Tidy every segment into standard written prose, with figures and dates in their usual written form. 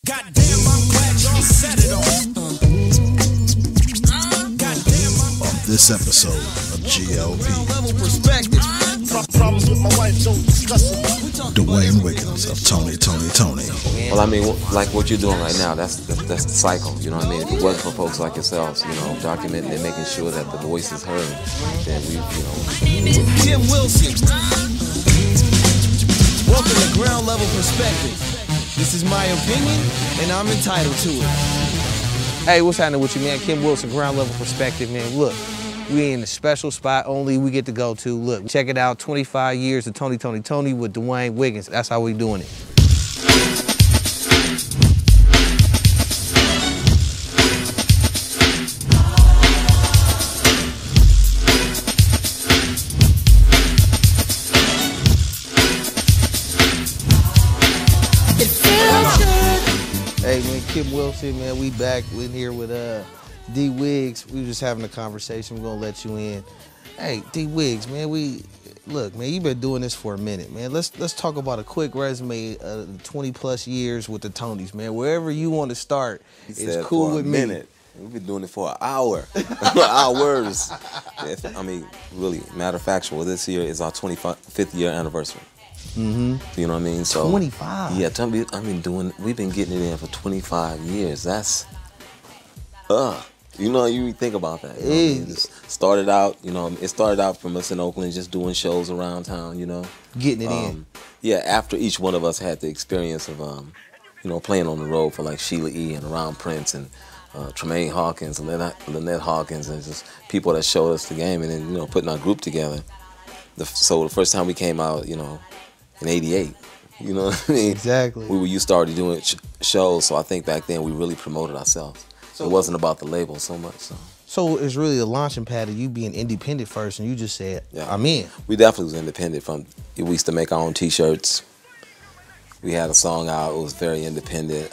Goddamn, I'm glad y'all set it on. On this episode of GLP, Problems with my wife, don't discuss it. Dwayne Wiggins of Tony. Well, I mean, like what you're doing right now, that's the cycle, you know what I mean? If it wasn't for folks like yourselves, you know, documenting and making sure that the voice is heard, then we, you know. Tim Wilson. Welcome to Ground Level Perspective. This is my opinion, and I'm entitled to it. Hey, what's happening with you, man? Kim Wilson, Ground Level Perspective, man. Look, we in a special spot only we get to go to. Look, check it out, 25 years of Tony with Dwayne Wiggins. That's how we doing it. Hey, man, Kim Wilson, man, we back. We in here with D Wiggs. We were just having a conversation. We're gonna let you in. Hey, D Wiggs, man, look, man, you've been doing this for a minute, man. Let's talk about a quick resume of 20 plus years with the Tonys, man. Wherever you want to start, it's cool with me. Minute. We've been doing it for an hour. Hours. I mean, really, matter of factual, this year is our 25th year anniversary. Mm-hmm. You know what I mean? So 25. Yeah, we've been getting it in for 25 years. That's you know, you think about that. You know what I mean? It started out from us in Oakland just doing shows around town, you know. Getting it in. Yeah, after each one of us had the experience of you know, playing on the road for like Sheila E. and Around Prince and Tremaine Hawkins and Lynette Hawkins and just people that showed us the game and then, you know, putting our group together. So the first time we came out, you know, in '88, you know what I mean? Exactly. You started doing shows, so I think back then we really promoted ourselves. So it wasn't about the label so much. So it's really a launching pad of you being independent first, and you just said, yeah, I'm in. We definitely was independent. We used to make our own T-shirts. We had a song out. It was very independent.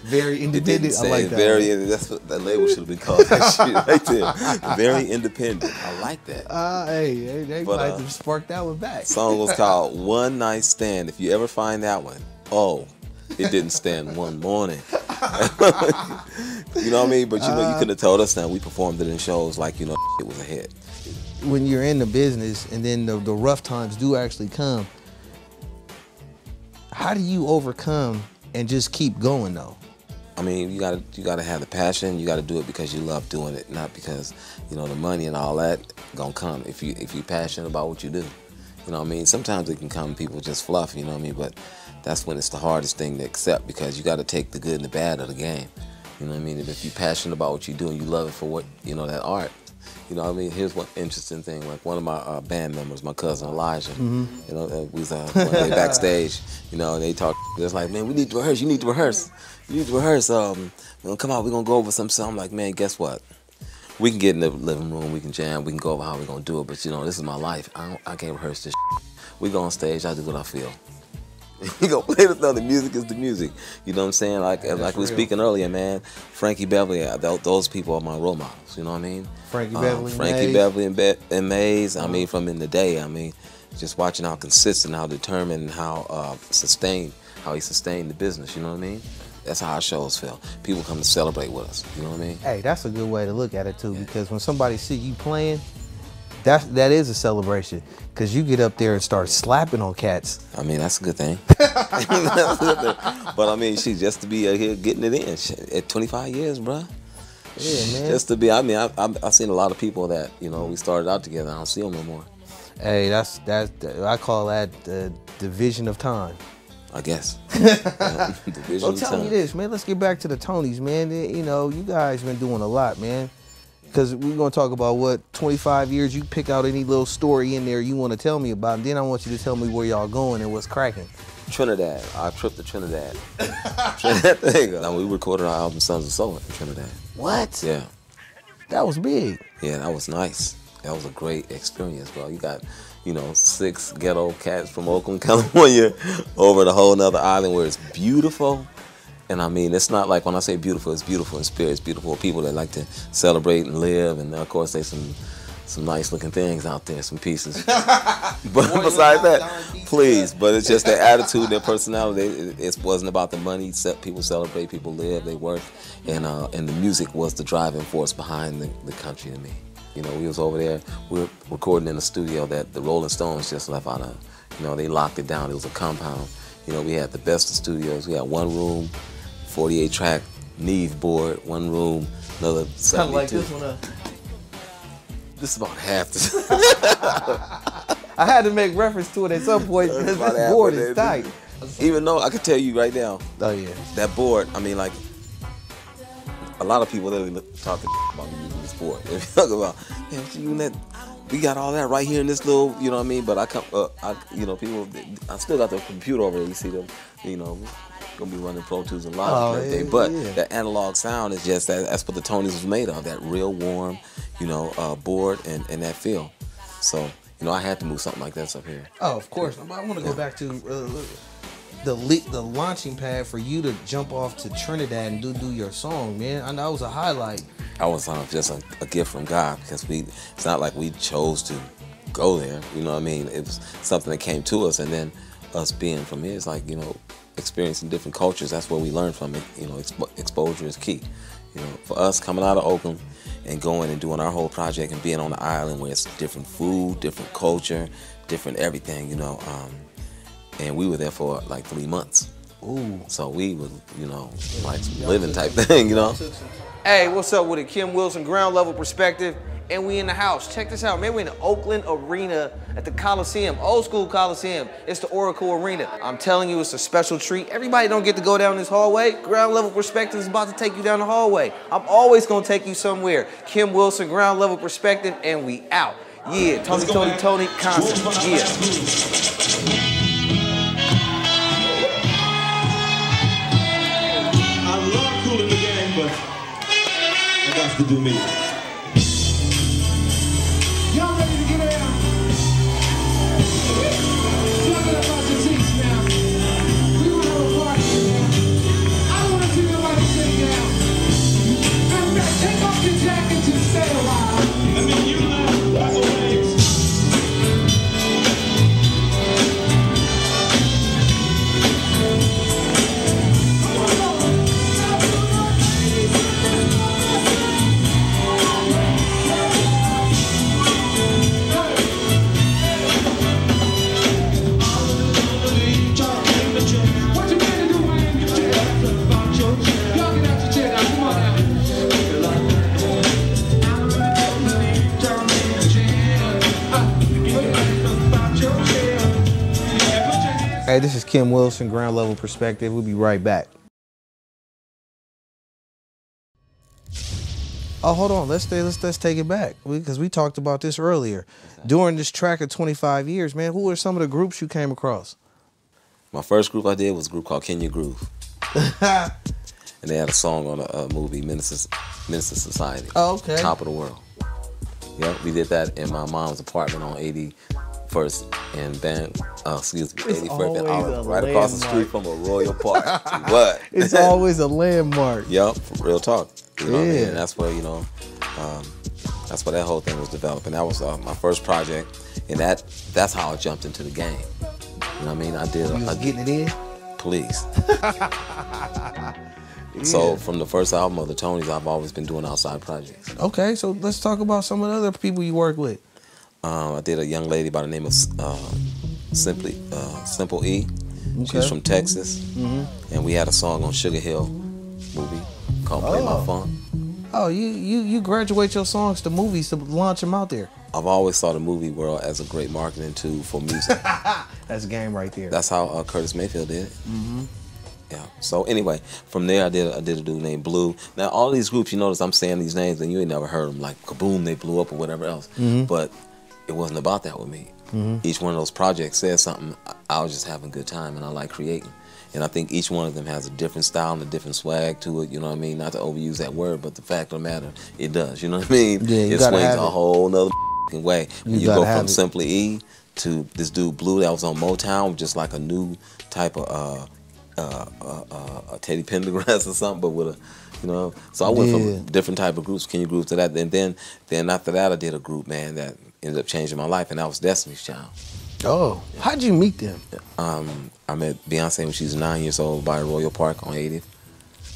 Very independent. I like that. That's what that label should have been called. That shit right there. Very independent. I like that. Hey, they might have sparked that one back. The song was called One Night Stand. If you ever find that one, it didn't stand one morning. You know what I mean? But you know, you could have told us that we performed it in shows like, you know, it was a hit. When you're in the business and then the rough times do actually come, how do you overcome and just keep going though? I mean, you gotta have the passion. You gotta do it because you love doing it, not because, you know, the money and all that gonna come. If you're passionate about what you do, you know what I mean. Sometimes it can come, people just fluff, you know what I mean. But that's when it's the hardest thing to accept because you got to take the good and the bad of the game. You know what I mean. If you're passionate about what you do and you love it for what, you know, that art. You know what I mean? Here's one interesting thing. Like one of my band members, my cousin Elijah, you know, we was one day backstage, you know, and they talk. It's like, man, we need to rehearse. You need to rehearse. You need to rehearse. We're gonna come out. We're gonna go over some stuff. I'm like, man, guess what? We can get in the living room. We can jam. We can go over how we're gonna do it. But you know, this is my life. I can't rehearse this. We go on stage. I do what I feel. You go play the music is the music. You know what I'm saying? Like we were speaking earlier, man. Frankie Beverly, those people are my role models. You know what I mean? Frankie Beverly, and Mays. I mean, from in the day. I mean, just watching how consistent, how determined, and how he sustained the business. You know what I mean? That's how our shows feel. People come to celebrate with us. You know what I mean? Hey, that's a good way to look at it too, because when somebody see you playing, that is a celebration. Because you get up there and start slapping on cats. I mean, that's a good thing. But I mean, just to be here getting it in at 25 years, bro. Yeah, man. Just to be, I mean, I've seen a lot of people that, you know, we started out together. I don't see them no more. Hey, I call that the division of time. I guess. So tell me this, man. Let's get back to the Tonys, man. You know, you guys been doing a lot, man. Because we're going to talk about what, 25 years, you pick out any little story in there you want to tell me about, and then I want you to tell me where y'all going and what's cracking. Trinidad. Our trip to Trinidad. There you go. Now, we recorded our album Sons of Soul in Trinidad. What? Yeah. That was big. Yeah, that was nice. That was a great experience, bro. You got, you know, 6 ghetto cats from Oakland, California over the whole nother island where it's beautiful. And I mean, it's not like when I say beautiful, it's beautiful in spirit. It's beautiful people that like to celebrate and live. And of course, there's some some nice looking things out there, some pieces. But besides that, please. But it's just their attitude, their personality. It wasn't about the money. People celebrate, people live, they work, and the music was the driving force behind the country to me. You know, we was over there. We were recording in a studio that the Rolling Stones just left out of. You know, they locked it down. It was a compound. You know, we had the best of studios. We had one room, 48-track Neve board, one room, another 72. Kind of like this one. This is about half the. I had to make reference to it at some point because this board is tight. Even though I can tell you right now, oh yeah, that board. I mean, like a lot of people literally talking about me using this board. If you talk about, man, what you using that? We got all that right here in this little, you know what I mean? But people, I still got the computer over there. You see them, you know. Gonna be running Pro Tools and Logic and everything, but that analog sound is just that's what the Tonys was made of. That real warm, you know, board and that feel. So, you know, I had to move something like this up here. Oh, of course. I want to go back to the launching pad for you to jump off to Trinidad and do your song, man. I know that was a highlight. I was just a gift from God because it's not like we chose to go there. You know what I mean? It was something that came to us, and then us being from here, it's like, you know, experiencing different cultures. That's where we learn from it. You know, exposure is key. You know, for us coming out of Oakland and going and doing our whole project and being on the island where it's different food, different culture, different everything. You know, and we were there for like 3 months. Ooh. So we was, you know, like living type thing. You know. Hey, what's up with it? Kim Wilson, Ground Level Perspective. And we in the house. Check this out, man. We're in the Oakland Arena at the Coliseum, old school Coliseum. It's the Oracle Arena. I'm telling you, it's a special treat. Everybody don't get to go down this hallway. Ground Level Perspective is about to take you down the hallway. I'm always gonna take you somewhere. Kim Wilson, Ground Level Perspective, and we out. Yeah, Tony, concert, yeah. I love cooling the game, but I got to do me. Y'all ready to get out? Y'all get up out your seats now. We want to have a party now. I don't want to see nobody sit down. Matter of fact, take off your jackets and stay a while. And then you left as always. Hey, this is Kim Wilson, Ground Level Perspective. We'll be right back. Oh, hold on. Let's take it back because we talked about this earlier. During this track of 25 years, man, who are some of the groups you came across? My first group I did was a group called Kenya Groove. And they had a song on a movie, Minister Society. Oh, okay. Top of the World. Yep, we did that in my mom's apartment on 81st and 81st and Olive, right across the street from a Royal Park. What? It's always a landmark. Yep, real talk. You know what I mean? And that's where, you know, that's where that whole thing was developed. And that was my first project, and that's how I jumped into the game. You know what I mean? I did. You was getting it in? Please. Yeah. So from the first album of the Tonys, I've always been doing outside projects. Okay, so let's talk about some of the other people you work with. I did a young lady by the name of Simple E. Okay. She's from Texas, and we had a song on Sugar Hill movie called Play My Funk. Oh, you graduate your songs to movies to launch them out there. I've always saw the movie world as a great marketing tool for music. That's a game right there. That's how Curtis Mayfield did it. Yeah. So anyway, from there I did a dude named Blue. Now all these groups, you notice I'm saying these names and you ain't never heard them, like Kaboom, they blew up or whatever else. But it wasn't about that with me. Each one of those projects said something. I was just having a good time and I like creating. And I think each one of them has a different style and a different swag to it, you know what I mean? Not to overuse that word, but the fact of the matter, it does, you know what I mean? Yeah, it swings a whole nother way. When you go from Simply E to this dude Blue that was on Motown, just like a new type of Teddy Pendergrass or something, but with You know, so I went from different type of groups, Kenya groups, to that, and then after that, I did a group, man, that ended up changing my life, and that was Destiny's Child. Oh, how'd you meet them? I met Beyonce when she was 9 years old by Royal Park on 80th.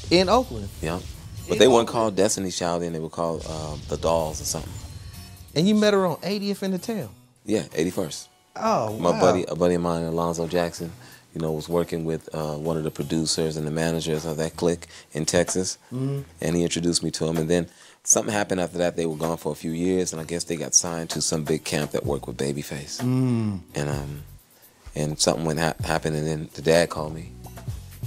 In Oakland. Yeah, but they weren't called Destiny's Child then; they were called the Dolls or something. And you met her on 80th in the town. Yeah, 81st. Oh, My wow. a buddy of mine, Alonzo Jackson, you know, was working with one of the producers and the managers of that clique in Texas, and he introduced me to him. And then something happened after that. They were gone for a few years, and I guess they got signed to some big camp that worked with Babyface. And something happened, and then the dad called me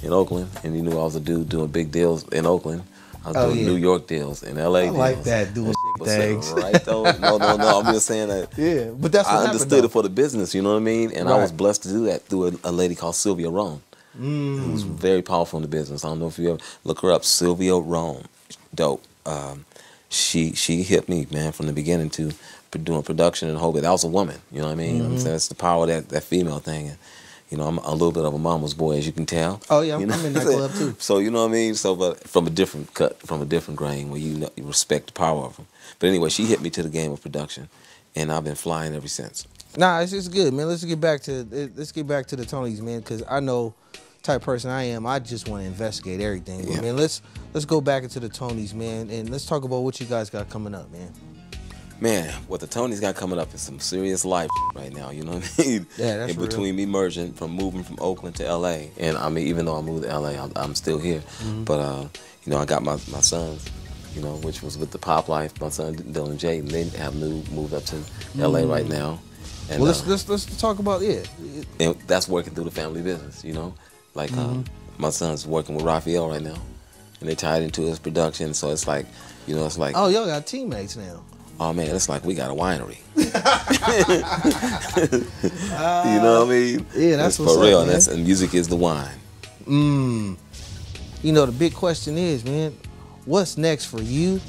in Oakland, and he knew I was a dude doing big deals in Oakland. I was doing New York deals and LA deals. I like that, doing things. Right, though? No, I'm just saying that. Yeah, but that's what I understood it for the business, you know what I mean? And I was blessed to do that through a lady called Sylvia Rome, who was very powerful in the business. I don't know if you ever look her up, Sylvia Rome. Dope. She hit me, man, from the beginning to doing production and the whole bit. That was a woman, you know what I mean? I'm saying that's the power of that female thing. And, you know, I'm a little bit of a mama's boy, as you can tell. Oh, yeah, you know? I'm in that club, too. So, you know what I mean? So, but from a different cut, from a different grain, where you respect the power of them. But anyway, she hit me to the game of production, and I've been flying ever since. Nah, it's just good, man. Let's get back to the Tonys, man, because I know the type of person I am. I just want to investigate everything. But, man, let's go back into the Tonys, man, and let's talk about what you guys got coming up, man. Man, what the Tonys got coming up is some serious life right now, you know what I mean? Yeah, that's in between me moving from Oakland to LA. And I mean, even though I moved to LA, I'm still here. But, you know, I got my sons, you know, which was with the Pop Life. My son Dylan J, and they have moved up to LA right now. And, well, let's talk about it. And that's working through the family business, you know? Like, my son's working with Raphael right now. And they tied into his production, so it's like, you know, it's like... Oh, y'all got teammates now. Oh man, it's like we got a winery. You know what I mean? Yeah, that's it's what's for real. up, man. And music is the wine. You know, the big question is, man, what's next for you?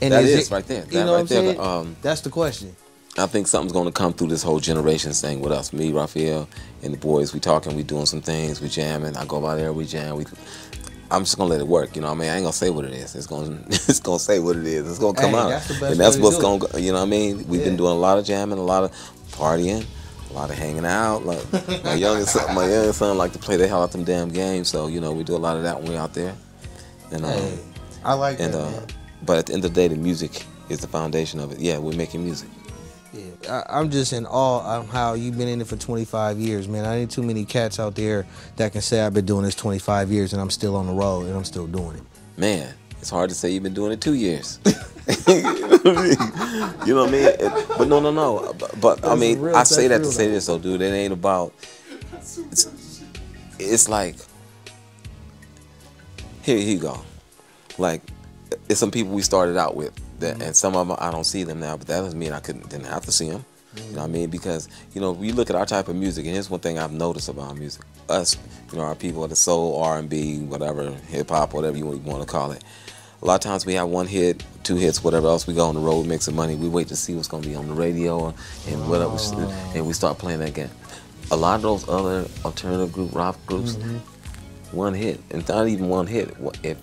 And That is right there. You know what I'm saying? That's the question. I think something's going to come through this whole generations thing with us. Me, Raphael, and the boys. We talking. We doing some things. We jamming. I go by there. We jam. I'm just gonna let it work, you know what I mean? I ain't gonna say what it is. It's gonna say what it is. It's gonna come out. That's the best and that's way to what's do gonna go, you know what I mean? We've been doing a lot of jamming, a lot of partying, a lot of hanging out. Like my youngest son like to play the hell out them damn games, so you know, we do a lot of that when we're out there. And I like that, man. But at the end of the day, the music is the foundation of it. Yeah, we're making music. Yeah, I'm just in awe of how you've been in it for 25 years, man. I ain't too many cats out there that can say I've been doing this 25 years and I'm still on the road and I'm still doing it. Man, it's hard to say you've been doing it 2 years. You know what I mean? But no. But I mean, I say that to say this, though, dude. It ain't about. It's like. Here you go. Like, it's some people we started out with. And some of them, I don't see them now, but that doesn't mean I didn't have to see them. You know what I mean? Because, you know, we look at our type of music, and here's one thing I've noticed about music. Us, you know, our people of the soul, R&B, whatever, hip-hop, whatever you want to call it. A lot of times we have 1 hit, 2 hits, whatever else. We go on the road, make some money. We wait to see what's going to be on the radio and whatever, and we start playing that game. A lot of those other alternative rock groups, 1 hit, and not even 1 hit. If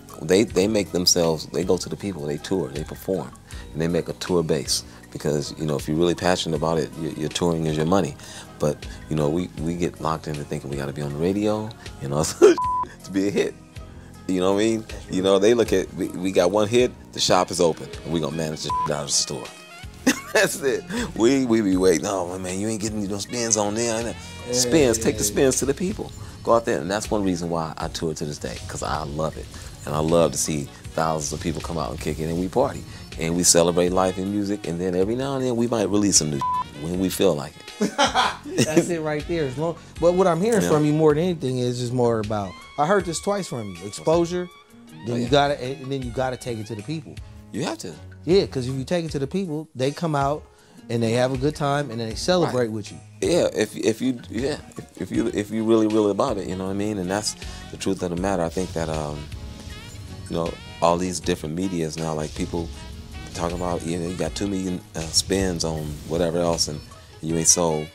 they make themselves, they go to the people, they tour, they perform, and they make a tour base. Because, you know, if you're really passionate about it, your touring is your money. But, you know, we get locked into thinking we got to be on the radio, you know, to be a hit. You know what I mean? You know, they look at, we got 1 hit, the shop is open, and we gonna manage the out of the store. That's it. We be waiting, oh man, you ain't getting those spins on there. Spins, take the spins to the people. Go out there, and that's one reason why I tour to this day, because I love it. And I love to see thousands of people come out and kick it, and we party. And we celebrate life and music, and then every now and then we might release some new when we feel like it. That's it right there. But what I'm hearing from you more than anything is just more about, I heard this twice from you, exposure, then you gotta take it to the people. You have to. Yeah, because if you take it to the people, they come out and they have a good time and then they celebrate with you. Yeah, if you really about it, you know what I mean? And that's the truth of the matter. I think that you know, all these different medias now, like people talking about, you know, you got 2 million spins on whatever else, and you ain't sold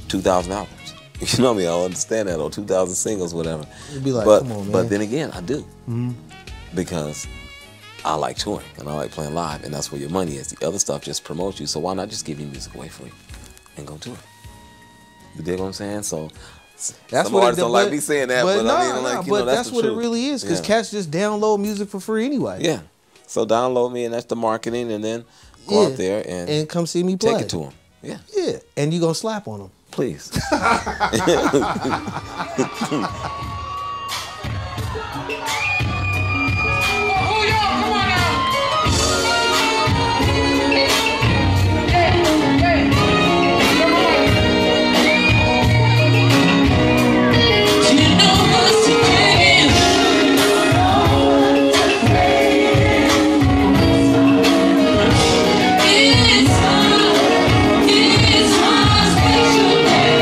2,000 albums. You know what I mean? I don't understand that, or 2,000 singles, whatever. It'd be like, but, come on, man. But then again, I do. because I like touring and I like playing live, and that's where your money is. The other stuff just promotes you, so why not just give your music away free and go tour? You dig what I'm saying? So That's some what artists don't like me saying that, but I mean, like, you know, that's the what truth. it really is, because Yeah. cats just download music for free anyway. Yeah. So download me, and that's the marketing, and then go out there and come see me play. take it to them. Yeah. Yeah, and you gonna slap on them. Please. Oh, y'all, come on now. Hey, come on. You know what's to gain. It's my special day.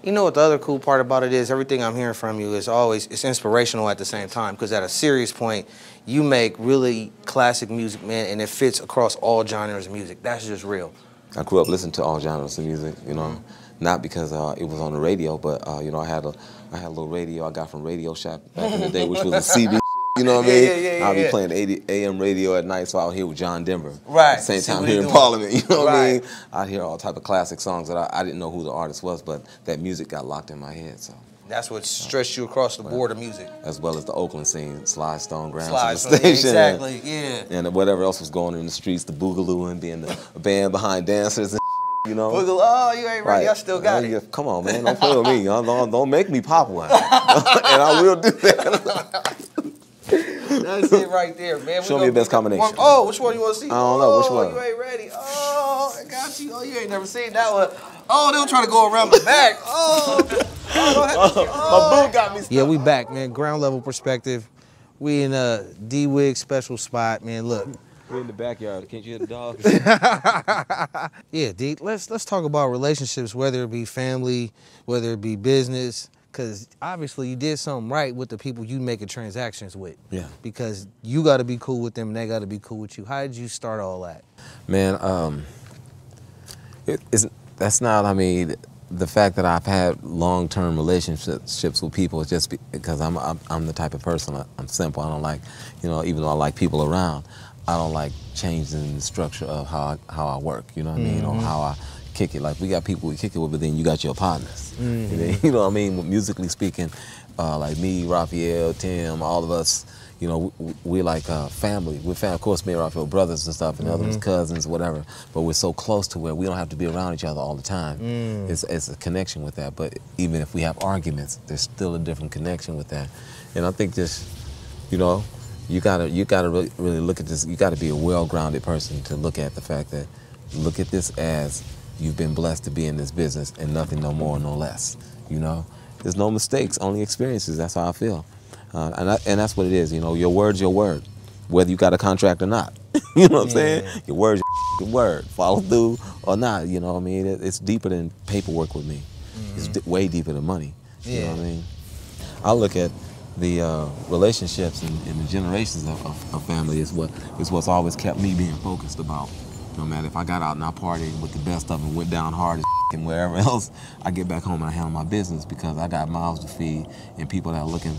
You know what the other cool part about it is? Everything I'm hearing from you is always, it's inspirational at the same time, because at a serious point, you make really classic music, man, and it fits across all genres of music. That's just real. I grew up listening to all genres of music, you know, not because it was on the radio, but you know, I had a little radio I got from Radio Shack back in the day, which was a CB. You know what I mean? Yeah, I'll be yeah. playing 80 AM radio at night, so out here with John Denver. Right. At the same See time what here he in doing. Parliament, you know what I mean? Right. I'd hear all type of classic songs that I didn't know who the artist was, but that music got locked in my head, so. That's what stretched you across the board of music. As well as the Oakland scene, Sly Stone, Grams Sly on the Stone, station. exactly, yeah. And whatever else was going on in the streets, the Boogaloo and being the band behind dancers and you know. Boogaloo, oh, you ain't ready, I still got it. Come on, man, don't play with me. Don't make me pop one. And I will do that. That's it right there, man. Show me your best combination. Oh, which one you want to see? I don't know, which one? You ain't ready. Oh, I got you. Oh, you ain't never seen that one. Oh, they were trying to go around the back. Oh, My boot got me stuck. Yeah, we back, man. Ground level perspective. We in a D-Wig special spot, man. Look. We're in the backyard. Can't you hear the dogs? Yeah, D, let's talk about relationships, whether it be family, whether it be business, because obviously you did something right with the people you making transactions with. Yeah. Because you got to be cool with them, and they got to be cool with you. How did you start all that? Man, that's not, I mean, the fact that I've had long-term relationships with people is just because I'm the type of person, I'm simple. I don't like, you know, even though I like people around, I don't like changing the structure of how I work, you know what I mean, or how I kick it. Like, we got people we kick it with, but then you got your partners. You know what I mean? Musically speaking, like me, Raphael, Tim, all of us, you know, we're like family. We're family. Of course, me and Raphael brothers and stuff, and the others cousins, whatever. But we're so close to where we don't have to be around each other all the time. It's a connection with that. But even if we have arguments, there's still a different connection with that. And I think just, you know, you gotta really look at this. You gotta be a well-grounded person to look at the fact that, look at this as you've been blessed to be in this business and nothing no more, no less. You know, there's no mistakes, only experiences. That's how I feel. And that's what it is, you know, your word's your word, whether you got a contract or not. You know what I'm saying? Your word's your word, follow through or not, you know what I mean? It's deeper than paperwork with me. It's way deeper than money, you know what I mean? I look at the relationships and the generations of family is what's always kept me being focused about. No matter if I got out and I partied with the best of them, went down hard as and wherever else, I get back home and I handle my business because I got mouths to feed and people that are looking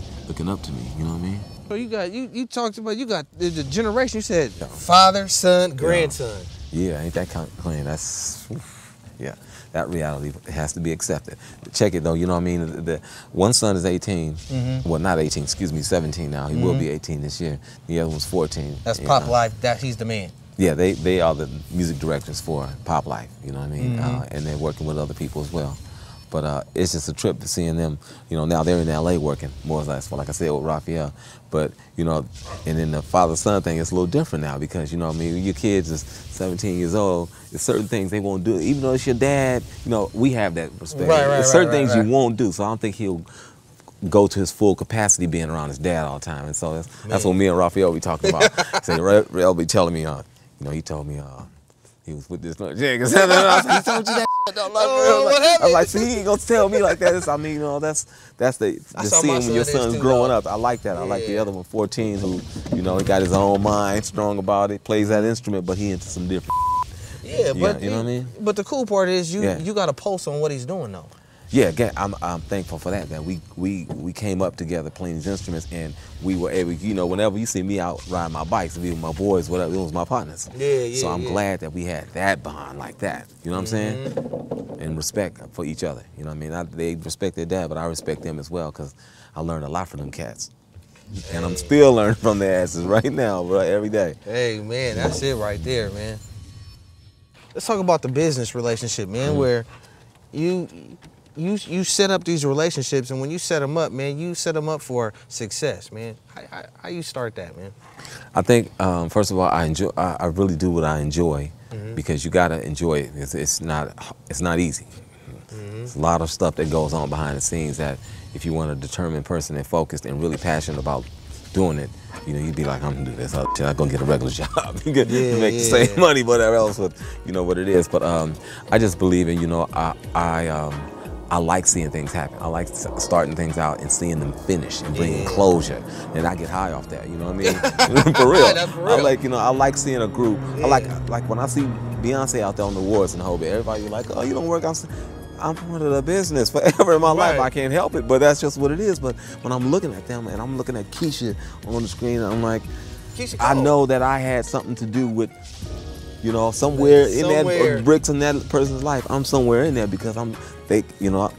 up to me. You know what I mean? So you talked about, you got the generation. You said father, son, grandson. Yeah, ain't that clean? That's yeah. That reality has to be accepted. Check it though. You know what I mean? The one son is 18. Well, not 18. Excuse me, 17 now. He will be 18 this year. The other one's 14. That's Pop Life. That he's the man. Yeah, they are the music directors for Pop Life, you know what I mean? And they're working with other people as well. But it's just a trip to seeing them, you know, now they're in LA working, more or less, like I said, with Raphael. But, you know, and then the father-son thing is a little different now because, you know what I mean, when your kids is 17 years old, there's certain things they won't do. Even though it's your dad, you know, we have that perspective. Right, there's certain things you won't do, so I don't think he'll go to his full capacity being around his dad all the time. And so that's what me and Raphael be talking about. So Raphael be telling me, you know, he told me he was with this jig. I was like, he told you that shit, don't love I was like, see, he ain't gonna tell me like that. I mean, you know, that's the scene when your son's growing up. I like that. I like the other one, 14, who, you know, he got his own mind, strong about it, plays that instrument, but he into some different. Yeah, but you know what I mean? But the cool part is you got a pulse on what he's doing though. Yeah, again, I'm thankful for that. That we came up together playing these instruments, and we were able, you know, whenever you see me out riding my bikes, be with my boys, whatever, it was my partners. Yeah. So I'm glad that we had that bond like that. You know what I'm saying? And respect for each other. You know what I mean? They respect their dad, but I respect them as well because I learned a lot from them cats. And I'm still learning from their asses right now, bro, every day. Hey, man, that's it right there, man. Let's talk about the business relationship, man, where you set up these relationships, and when you set them up, man, you set them up for success, man. How you start that, man? I think first of all, I really do what I enjoy because you gotta enjoy it. It's not easy. There's a lot of stuff that goes on behind the scenes that if you want a determined person and focused and really passionate about doing it, you know, you'd be like, I'm gonna do this. I'm gonna get a regular job. You make the same money, whatever else, with, you know what it is. But I just believe in, you know, I like seeing things happen. I like starting things out and seeing them finish and bringing closure. And I get high off that, you know what I mean? For real. That's for real. I like, you know, I like seeing a group. I like when I see Beyonce out there on the awards and the whole bit, everybody like, oh, you don't work out. I'm part of the business forever in my life. I can't help it, but that's just what it is. But when I'm looking at them and I'm looking at Keisha on the screen, I'm like, I know that I had something to do with, you know, somewhere in that bricks in that person's life. I'm somewhere in there because you know,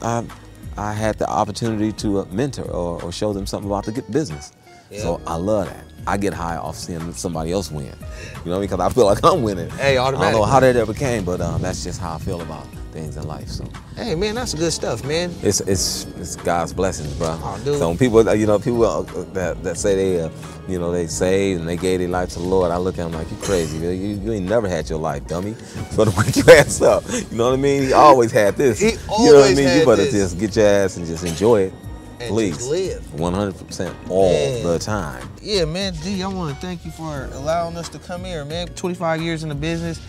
I had the opportunity to mentor or show them something about the business. So I love that. I get high off seeing somebody else win. You know what I mean? Because I feel like I'm winning. Hey, automatically. I don't know how that ever came, but that's just how I feel about things in life. So. Hey, man, that's good stuff, man. It's God's blessings, bro. Oh, dude. So when people, you know, that say they, you know, they saved and they gave their life to the Lord, I look at them like, you crazy, man. You ain't never had your life, dummy. You better wake your ass up. You know what I mean? He always had this. He always you know what I mean? had You better this. just get your ass and just enjoy it. And Please. just live. 100% all the time. Yeah, man, D, I want to thank you for allowing us to come here, man. 25 years in the business.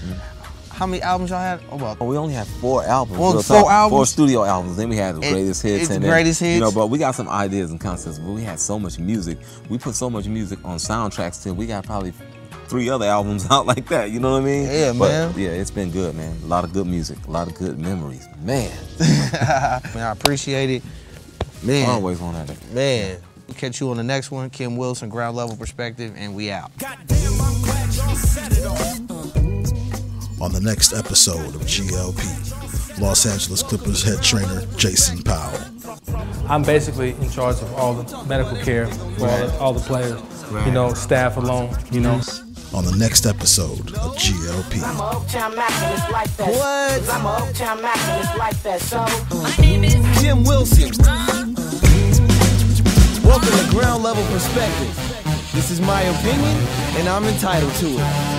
How many albums y'all had? Oh, we only had 4 albums. Well, 4 albums? 4 studio albums. Then we had the greatest hits. It's greatest hits. You know, but we got some ideas and concepts. But we had so much music. We put so much music on soundtracks till we got probably 3 other albums out like that. You know what I mean? Yeah, man. Yeah, it's been good, man. A lot of good music. A lot of good memories. Man. Man, I appreciate it. Man. I always want that. Man. We'll catch you on the next one. Kim Wilson, Ground Level Perspective, and we out. Goddamn, I'm glad y'all set it off. On the next episode of GLP, Los Angeles Clippers head trainer Jason Powell. I'm basically in charge of all the medical care for all the players, you know, staff alone, you know. On the next episode of GLP. I'm a Uptown Mac and it's like that. What? I'm a Uptown Mac and it's like that. So My name is Kim Wilson. Welcome to Ground Level Perspective. This is my opinion, and I'm entitled to it.